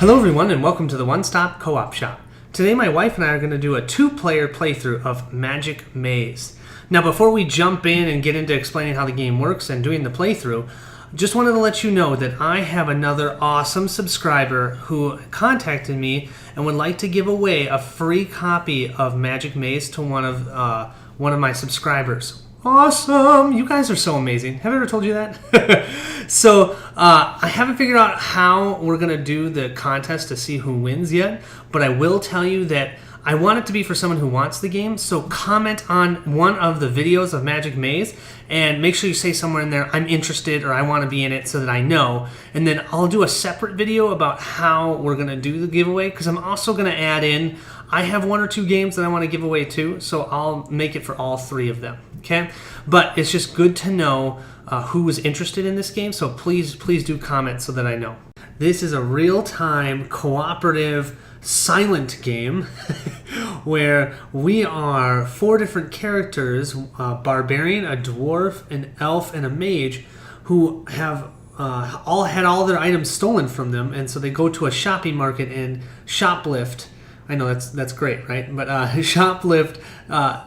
Hello everyone and welcome to the One Stop Co-op Shop. Today my wife and I are going to do a 2-player playthrough of Magic Maze. Now before we jump in and get into explaining how the game works and doing the playthrough, just wanted to let you know that I have another awesome subscriber who contacted me and would like to give away a free copy of Magic Maze to one of my subscribers. Awesome! You guys are so amazing. Have I ever told you that? So, I haven't figured out how we're going to do the contest to see who wins yet, but I will tell you that I want it to be for someone who wants the game, so comment on one of the videos of Magic Maze, and make sure you say somewhere in there, I'm interested or I want to be in it so that I know, and then I'll do a separate video about how we're going to do the giveaway, because I'm also going to add in, I have 1 or 2 games that I want to give away too, so I'll make it for all 3 of them, okay? But it's just good to know who is interested in this game, so please do comment so that I know. This is a real-time, cooperative, silent game where we are 4 different characters, a barbarian, a dwarf, an elf, and a mage, who have all had all their items stolen from them, and so they go to a shopping market and shoplift. I know that's great, right? But shoplift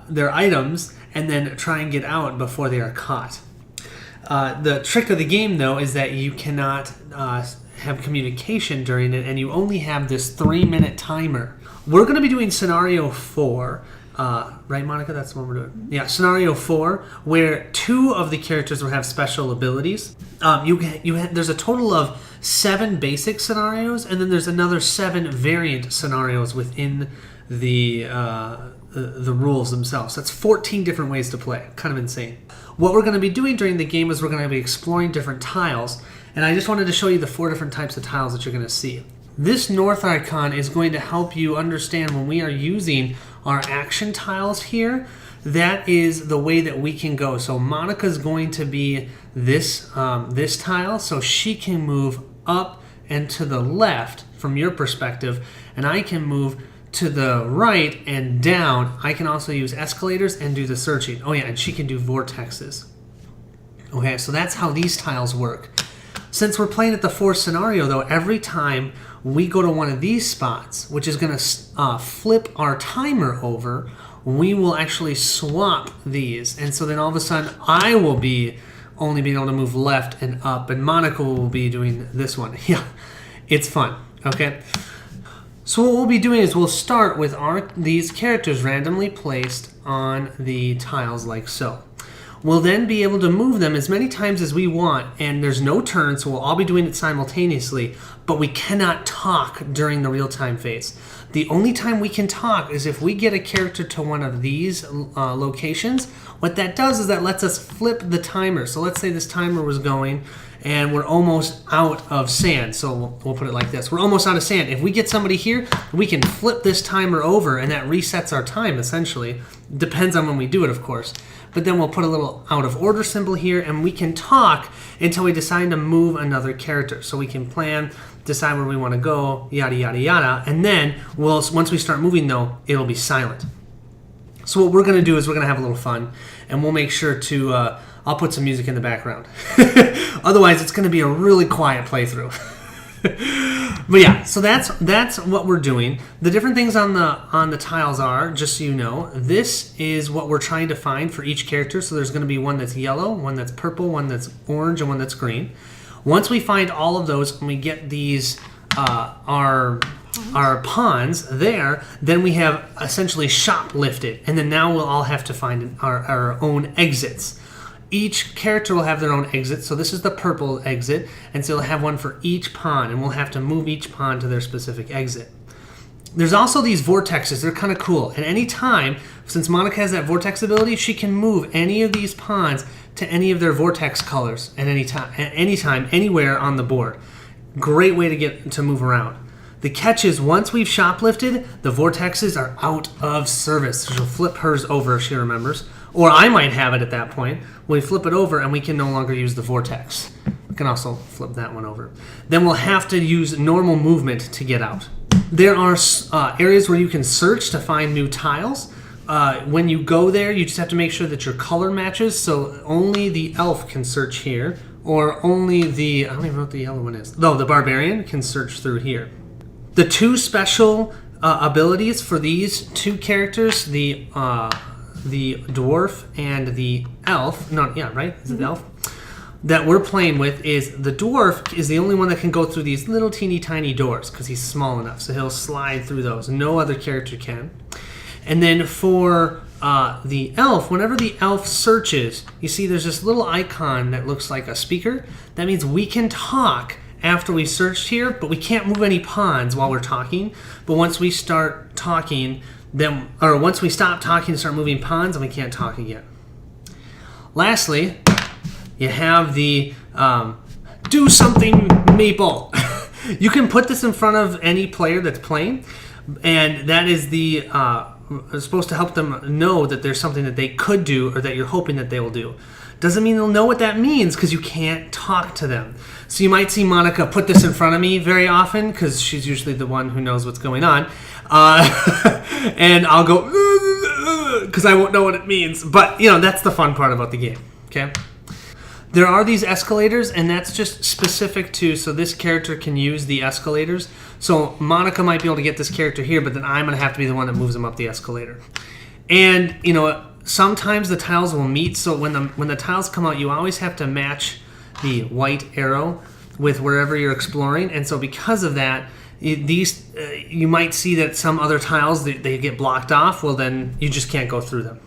their items and then try and get out before they are caught. The trick of the game, though, is that you cannot have communication during it, and you only have this 3-minute timer. We're going to be doing scenario 4, right, Monica? That's the one we're doing. Yeah, scenario 4, where 2 of the characters will have special abilities. There's a total of 7 basic scenarios, and then there's another 7 variant scenarios within the rules themselves. That's 14 different ways to play. Kind of insane. What we're going to be doing during the game is we're going to be exploring different tiles, and I just wanted to show you the 4 different types of tiles that you're going to see. This north icon is going to help you understand when we are using our action tiles here, that is the way that we can go. So Monica's going to be this tile, so she can move up and to the left from your perspective, and I can move to the right and down. I can also use escalators and do the searching. Oh yeah, and she can do vortexes. Okay, so that's how these tiles work. Since we're playing at the 4th scenario, though, every time we go to one of these spots, which is going to flip our timer over, we will actually swap these. And so then all of a sudden, I will be only being able to move left and up, and Monica will be doing this one. Yeah, it's fun, okay? So what we'll be doing is we'll start with these characters randomly placed on the tiles like so. We'll then be able to move them as many times as we want, and there's no turn, so we'll all be doing it simultaneously, but we cannot talk during the real-time phase. The only time we can talk is if we get a character to one of these locations. What that does is that lets us flip the timer. So let's say this timer was going, and we're almost out of sand. So we'll put it like this. We're almost out of sand. If we get somebody here, we can flip this timer over, and that resets our time, essentially. Depends on when we do it, of course. But then we'll put a little out of order symbol here, and we can talk until we decide to move another character. So we can plan, decide where we want to go, yada, yada, yada. And then once we start moving, though, it'll be silent. So what we're going to do is we're going to have a little fun, and we'll make sure to... I'll put some music in the background. Otherwise, it's going to be a really quiet playthrough. But yeah, so that's what we're doing. The different things on the tiles are, just so you know, this is what we're trying to find for each character. So there's going to be one that's yellow, one that's purple, one that's orange, and one that's green. Once we find all of those and we get these our pawns there, then we have essentially shoplifted, and then now we'll all have to find our own exits. Each character will have their own exit, so this is the purple exit, and so they'll have one for each pawn, and we'll have to move each pawn to their specific exit. There's also these vortexes. They're kind of cool, and any time, since Monica has that vortex ability, she can move any of these pawns to any of their vortex colors at any time, anywhere on the board. Great way to get to move around. The catch is once we've shoplifted, the vortexes are out of service. She'll flip hers over if she remembers. Or I might have it at that point. We flip it over and we can no longer use the vortex. We can also flip that one over. Then we'll have to use normal movement to get out. There are areas where you can search to find new tiles. When you go there, you just have to make sure that your color matches. So only the elf can search here. Or only the, I don't even know what the yellow one is. No, the barbarian can search through here. The two special abilities for these two characters, the dwarf and the elf. No, yeah, right? Is it the elf? That we're playing with is the dwarf is the only one that can go through these little teeny tiny doors because he's small enough, so he'll slide through those. No other character can. And then for the elf, whenever the elf searches, you see there's this little icon that looks like a speaker. That means we can talk after we searched here, but we can't move any pawns while we're talking. But once we start talking, once we stop talking and start moving pawns, then we can't talk again. Lastly, you have the do something maple. You can put this in front of any player that's playing, and that is supposed to help them know that there's something that they could do or that you're hoping that they will do. Doesn't mean they'll know what that means because you can't talk to them. So you might see Monica put this in front of me very often because she's usually the one who knows what's going on. And I'll go because I won't know what it means. But, that's the fun part about the game. Okay? There are these escalators, and that's just specific to, so this character can use the escalators. So Monica might be able to get this character here, but then I'm going to have to be the one that moves him up the escalator. And, sometimes the tiles will meet, so when the tiles come out, you always have to match the white arrow with wherever you're exploring. And so because of that, you might see that some other tiles, they get blocked off. Well, then you just can't go through them.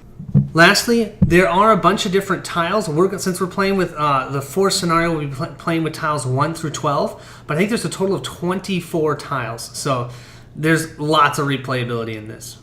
Lastly, there are a bunch of different tiles. Since we're playing with the 4th scenario, we'll be playing with tiles 1 through 12. But I think there's a total of 24 tiles. So there's lots of replayability in this.